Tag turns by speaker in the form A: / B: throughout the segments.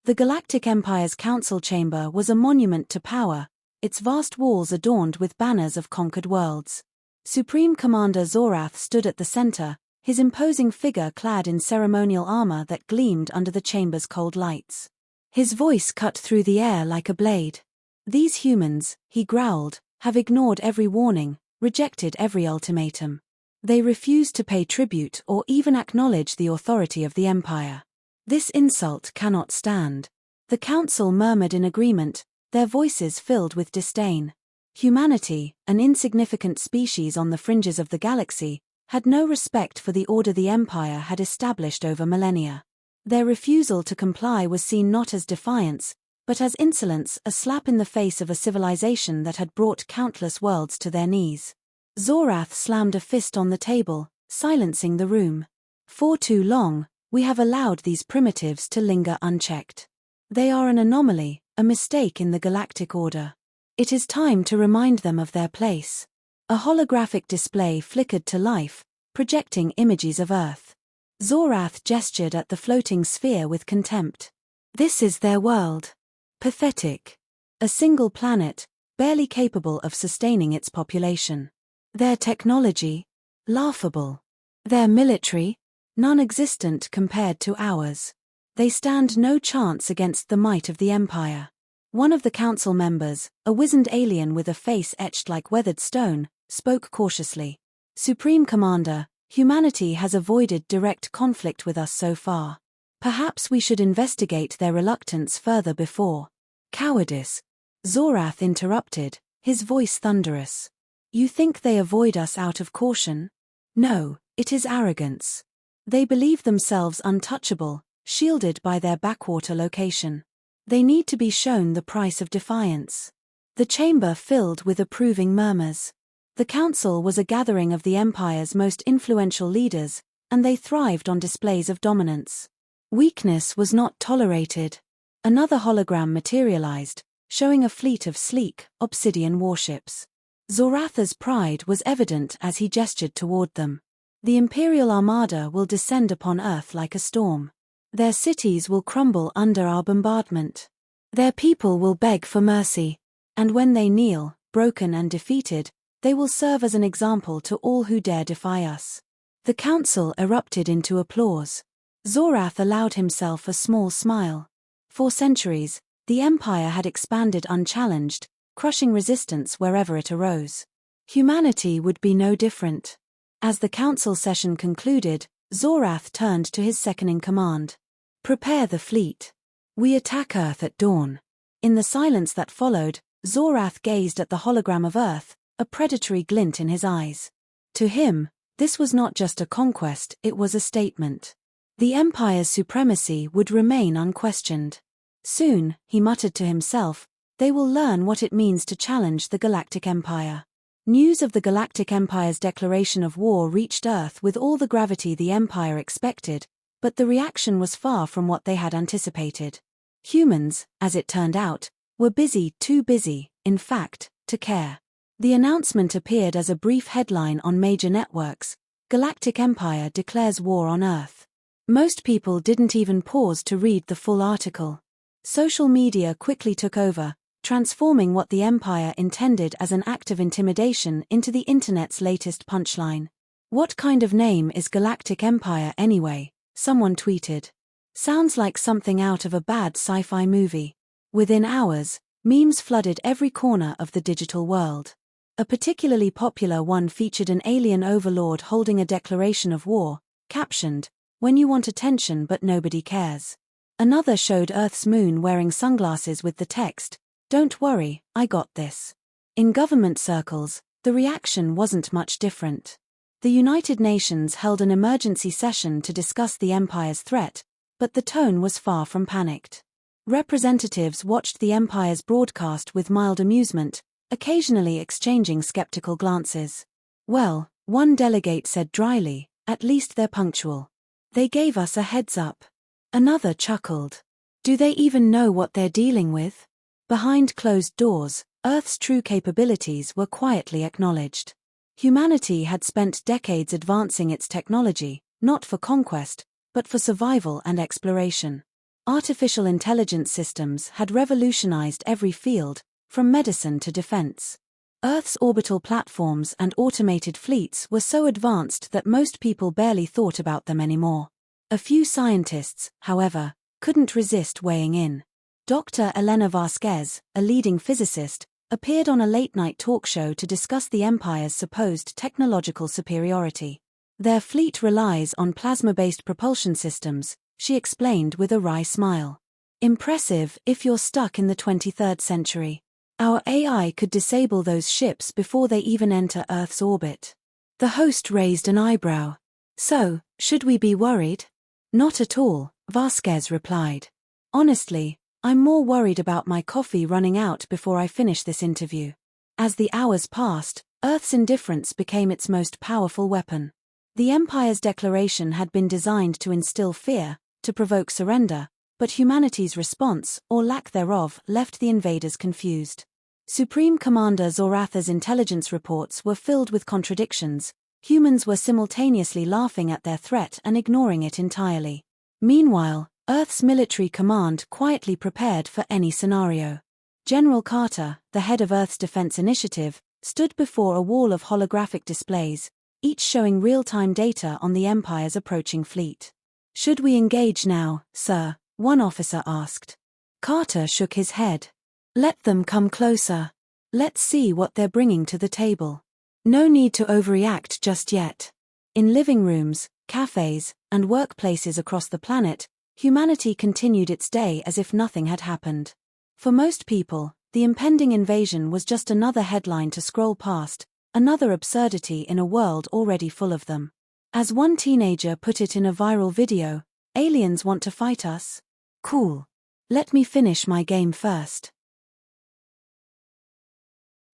A: The Galactic Empire's council chamber was a monument to power, its vast walls adorned with banners of conquered worlds. Supreme Commander Zorath stood at the center, his imposing figure clad in ceremonial armor that gleamed under the chamber's cold lights. His voice cut through the air like a blade. "These humans," he growled, "have ignored every warning, rejected every ultimatum. They refuse to pay tribute or even acknowledge the authority of the Empire. This insult cannot stand." The council murmured in agreement, their voices filled with disdain. Humanity, an insignificant species on the fringes of the galaxy, had no respect for the order the Empire had established over millennia. Their refusal to comply was seen not as defiance, but as insolence, a slap in the face of a civilization that had brought countless worlds to their knees. Zorath slammed a fist on the table, silencing the room. "For too long, we have allowed these primitives to linger unchecked. They are an anomaly, a mistake in the galactic order. It is time to remind them of their place." A holographic display flickered to life, projecting images of Earth. Zorath gestured at the floating sphere with contempt. "This is their world. Pathetic. A single planet, barely capable of sustaining its population. Their technology? Laughable. Their military? Non-existent compared to ours. They stand no chance against the might of the Empire." One of the council members, a wizened alien with a face etched like weathered stone, spoke cautiously. "Supreme Commander, humanity has avoided direct conflict with us so far. Perhaps we should investigate their reluctance further before." "Cowardice," Zorath interrupted, his voice thunderous. "You think they avoid us out of caution? No, it is arrogance. They believe themselves untouchable, shielded by their backwater location. They need to be shown the price of defiance." The chamber filled with approving murmurs. The council was a gathering of the Empire's most influential leaders, and they thrived on displays of dominance. Weakness was not tolerated. Another hologram materialized, showing a fleet of sleek, obsidian warships. Zoratha's pride was evident as he gestured toward them. "The Imperial Armada will descend upon Earth like a storm. Their cities will crumble under our bombardment. Their people will beg for mercy. And when they kneel, broken and defeated, they will serve as an example to all who dare defy us." The council erupted into applause. Zorath allowed himself a small smile. For centuries, the Empire had expanded unchallenged, crushing resistance wherever it arose. Humanity would be no different. As the council session concluded, Zorath turned to his second-in-command. "Prepare the fleet. We attack Earth at dawn." In the silence that followed, Zorath gazed at the hologram of Earth, a predatory glint in his eyes. To him, this was not just a conquest, it was a statement. The Empire's supremacy would remain unquestioned. Soon, he muttered to himself, they will learn what it means to challenge the Galactic Empire. News of the Galactic Empire's declaration of war reached Earth with all the gravity the Empire expected, but the reaction was far from what they had anticipated. Humans, as it turned out, were busy, too busy, in fact, to care. The announcement appeared as a brief headline on major networks: "Galactic Empire declares war on Earth." Most people didn't even pause to read the full article. Social media quickly took over, transforming what the Empire intended as an act of intimidation into the Internet's latest punchline. "What kind of name is Galactic Empire anyway?" someone tweeted. "Sounds like something out of a bad sci-fi movie." Within hours, memes flooded every corner of the digital world. A particularly popular one featured an alien overlord holding a declaration of war, captioned, "When you want attention but nobody cares." Another showed Earth's moon wearing sunglasses with the text, "Don't worry, I got this." In government circles, the reaction wasn't much different. The United Nations held an emergency session to discuss the Empire's threat, but the tone was far from panicked. Representatives watched the Empire's broadcast with mild amusement, occasionally exchanging skeptical glances. "Well," one delegate said dryly, "at least they're punctual. They gave us a heads up." Another chuckled. "Do they even know what they're dealing with?" Behind closed doors, Earth's true capabilities were quietly acknowledged. Humanity had spent decades advancing its technology, not for conquest, but for survival and exploration. Artificial intelligence systems had revolutionized every field, from medicine to defense. Earth's orbital platforms and automated fleets were so advanced that most people barely thought about them anymore. A few scientists, however, couldn't resist weighing in. Dr. Elena Vasquez, a leading physicist, appeared on a late-night talk show to discuss the Empire's supposed technological superiority. Their fleet relies on plasma-based propulsion systems, she explained with a wry smile. Impressive if you're stuck in the 23rd century. Our AI could disable those ships before they even enter Earth's orbit. The host raised an eyebrow. So, should we be worried? Not at all, Vasquez replied. Honestly, I'm more worried about my coffee running out before I finish this interview. As the hours passed, Earth's indifference became its most powerful weapon. The Empire's declaration had been designed to instill fear, to provoke surrender, but humanity's response, or lack thereof, left the invaders confused. Supreme Commander Zoratha's intelligence reports were filled with contradictions. Humans were simultaneously laughing at their threat and ignoring it entirely. Meanwhile, Earth's military command quietly prepared for any scenario. General Carter, the head of Earth's Defense Initiative, stood before a wall of holographic displays, each showing real-time data on the Empire's approaching fleet. Should we engage now, sir? One officer asked. Carter shook his head. Let them come closer. Let's see what they're bringing to the table. No need to overreact just yet. In living rooms, cafes, and workplaces across the planet, humanity continued its day as if nothing had happened. For most people, the impending invasion was just another headline to scroll past, another absurdity in a world already full of them. As one teenager put it in a viral video, aliens want to fight us? Cool. Let me finish my game first.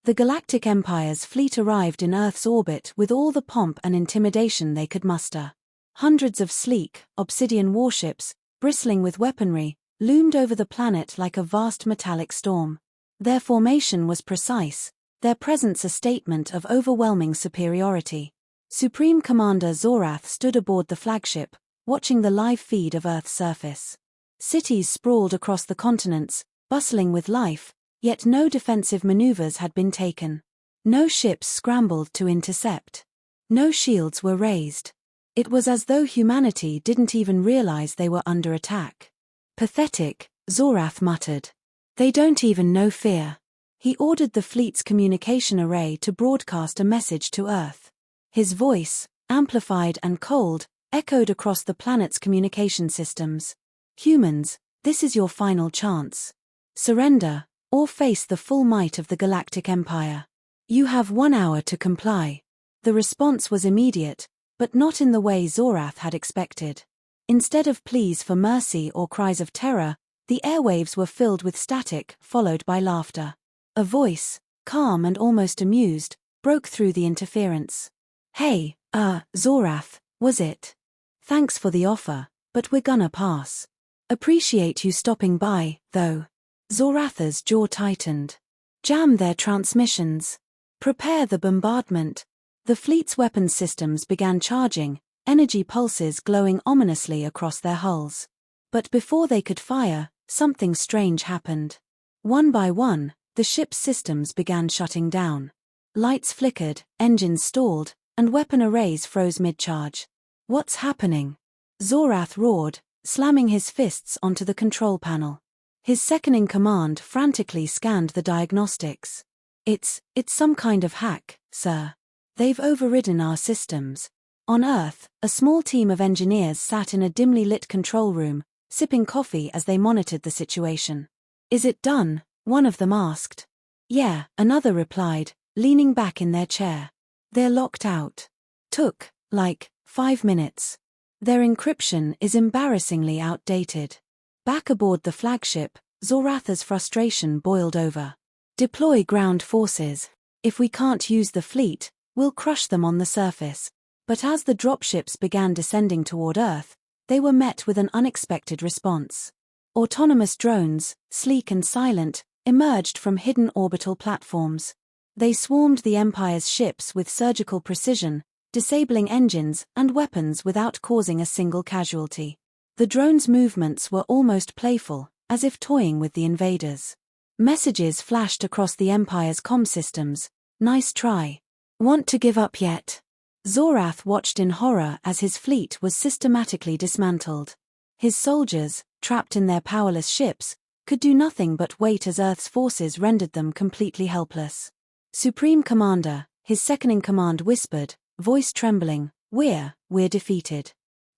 A: The Galactic Empire's fleet arrived in Earth's orbit with all the pomp and intimidation they could muster. Hundreds of sleek, obsidian warships, bristling with weaponry, loomed over the planet like a vast metallic storm. Their formation was precise, their presence a statement of overwhelming superiority. Supreme Commander Zorath stood aboard the flagship, watching the live feed of Earth's surface. Cities sprawled across the continents, bustling with life, yet no defensive maneuvers had been taken. No ships scrambled to intercept. No shields were raised. It was as though humanity didn't even realize they were under attack. Pathetic, Zorath muttered. They don't even know fear. He ordered the fleet's communication array to broadcast a message to Earth. His voice, amplified and cold, echoed across the planet's communication systems. Humans, this is your final chance. Surrender, or face the full might of the Galactic Empire. You have 1 hour to comply. The response was immediate, but not in the way Zorath had expected. Instead of pleas for mercy or cries of terror, the airwaves were filled with static, followed by laughter. A voice, calm and almost amused, broke through the interference. Hey, Zorath, was it? Thanks for the offer, but we're gonna pass. Appreciate you stopping by, though. Zoratha's jaw tightened. Jam their transmissions. Prepare the bombardment. The fleet's weapons systems began charging, energy pulses glowing ominously across their hulls. But before they could fire, something strange happened. One by one, the ship's systems began shutting down. Lights flickered, engines stalled, and weapon arrays froze mid-charge. What's happening? Zorath roared, slamming his fists onto the control panel. His second-in-command frantically scanned the diagnostics. It's some kind of hack, sir. They've overridden our systems. On Earth, a small team of engineers sat in a dimly lit control room, sipping coffee as they monitored the situation. Is it done? One of them asked. Yeah, another replied, leaning back in their chair. They're locked out. Took, 5 minutes. Their encryption is embarrassingly outdated. Back aboard the flagship, Zoratha's frustration boiled over. Deploy ground forces. If we can't use the fleet, we'll crush them on the surface. But as the dropships began descending toward Earth, they were met with an unexpected response. Autonomous drones, sleek and silent, emerged from hidden orbital platforms. They swarmed the Empire's ships with surgical precision, disabling engines and weapons without causing a single casualty. The drone's movements were almost playful, as if toying with the invaders. Messages flashed across the Empire's comm systems. "Nice try. Want to give up yet?" Zorath watched in horror as his fleet was systematically dismantled. His soldiers, trapped in their powerless ships, could do nothing but wait as Earth's forces rendered them completely helpless. Supreme Commander, his second-in-command whispered, voice trembling, We're defeated."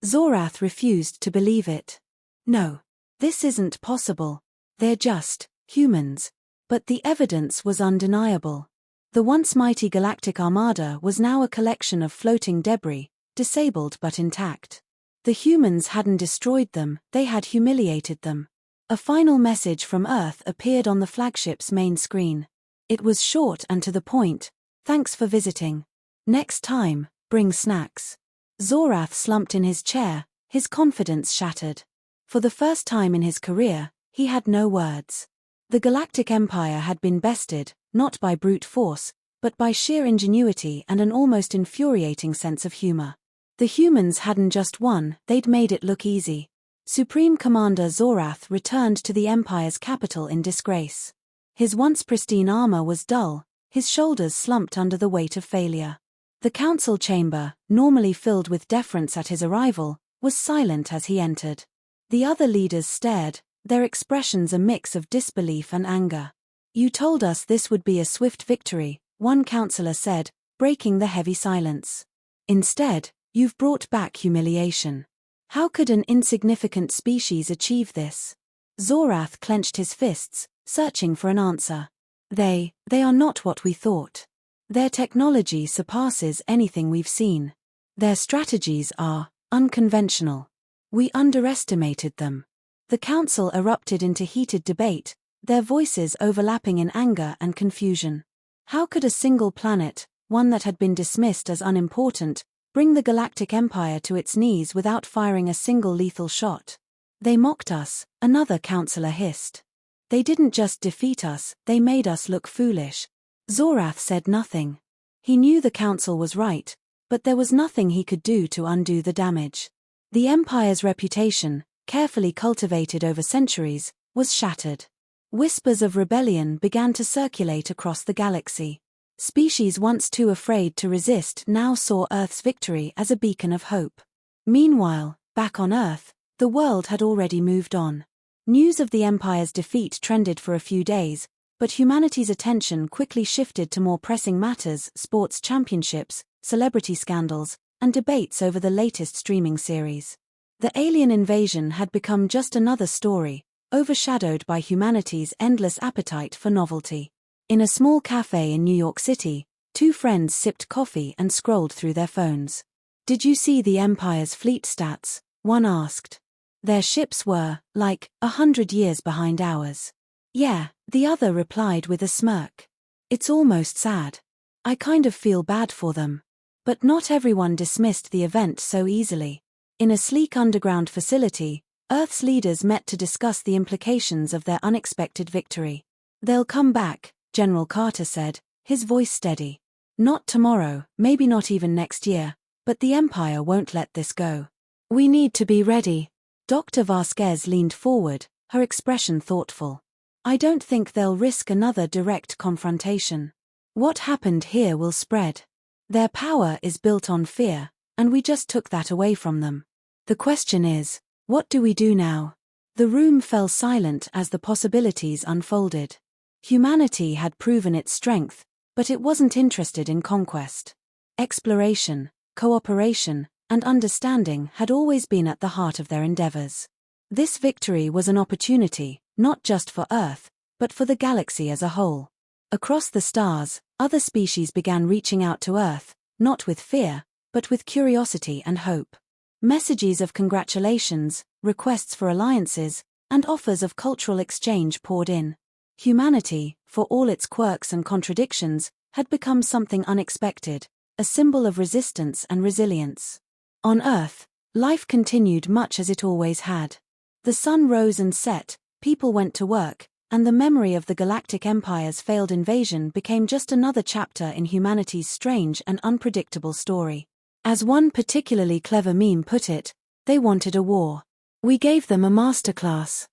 A: Zorath refused to believe it. "No. This isn't possible. They're just humans." But the evidence was undeniable. The once mighty Galactic Armada was now a collection of floating debris, disabled but intact. The humans hadn't destroyed them, they had humiliated them. A final message from Earth appeared on the flagship's main screen. It was short and to the point. "Thanks for visiting. Next time, bring snacks." Zorath slumped in his chair, his confidence shattered. For the first time in his career, he had no words. The Galactic Empire had been bested, not by brute force, but by sheer ingenuity and an almost infuriating sense of humor. The humans hadn't just won, they'd made it look easy. Supreme Commander Zorath returned to the Empire's capital in disgrace. His once pristine armor was dull, his shoulders slumped under the weight of failure. The council chamber, normally filled with deference at his arrival, was silent as he entered. The other leaders stared, their expressions a mix of disbelief and anger. "You told us this would be a swift victory," one councillor said, breaking the heavy silence. "Instead, you've brought back humiliation. How could an insignificant species achieve this?" Zorath clenched his fists, searching for an answer. They are not what we thought. Their technology surpasses anything we've seen. Their strategies are unconventional. We underestimated them." The council erupted into heated debate, their voices overlapping in anger and confusion. How could a single planet, one that had been dismissed as unimportant, bring the Galactic Empire to its knees without firing a single lethal shot? "They mocked us," another councillor hissed. "They didn't just defeat us, they made us look foolish." Zorath said nothing. He knew the council was right, but there was nothing he could do to undo the damage. The Empire's reputation, carefully cultivated over centuries, was shattered. Whispers of rebellion began to circulate across the galaxy. Species once too afraid to resist now saw Earth's victory as a beacon of hope. Meanwhile, back on Earth, the world had already moved on. News of the Empire's defeat trended for a few days, but humanity's attention quickly shifted to more pressing matters: sports championships, celebrity scandals, and debates over the latest streaming series. The alien invasion had become just another story, overshadowed by humanity's endless appetite for novelty. In a small cafe in New York City, two friends sipped coffee and scrolled through their phones. "Did you see the Empire's fleet stats?" one asked. "Their ships were, like, 100 years behind ours." "Yeah," the other replied with a smirk. "It's almost sad. I kind of feel bad for them." But not everyone dismissed the event so easily. In a sleek underground facility, Earth's leaders met to discuss the implications of their unexpected victory. "They'll come back," General Carter said, his voice steady. "Not tomorrow, maybe not even next year, but the Empire won't let this go. We need to be ready." Dr. Vasquez leaned forward, her expression thoughtful. "I don't think they'll risk another direct confrontation. What happened here will spread. Their power is built on fear, and we just took that away from them. The question is, what do we do now?" The room fell silent as the possibilities unfolded. Humanity had proven its strength, but it wasn't interested in conquest. Exploration, cooperation, and understanding had always been at the heart of their endeavors. This victory was an opportunity, not just for Earth, but for the galaxy as a whole. Across the stars, other species began reaching out to Earth, not with fear, but with curiosity and hope. Messages of congratulations, requests for alliances, and offers of cultural exchange poured in. Humanity, for all its quirks and contradictions, had become something unexpected, a symbol of resistance and resilience. On Earth, life continued much as it always had. The sun rose and set, people went to work, and the memory of the Galactic Empire's failed invasion became just another chapter in humanity's strange and unpredictable story. As one particularly clever meme put it, they wanted a war. We gave them a masterclass.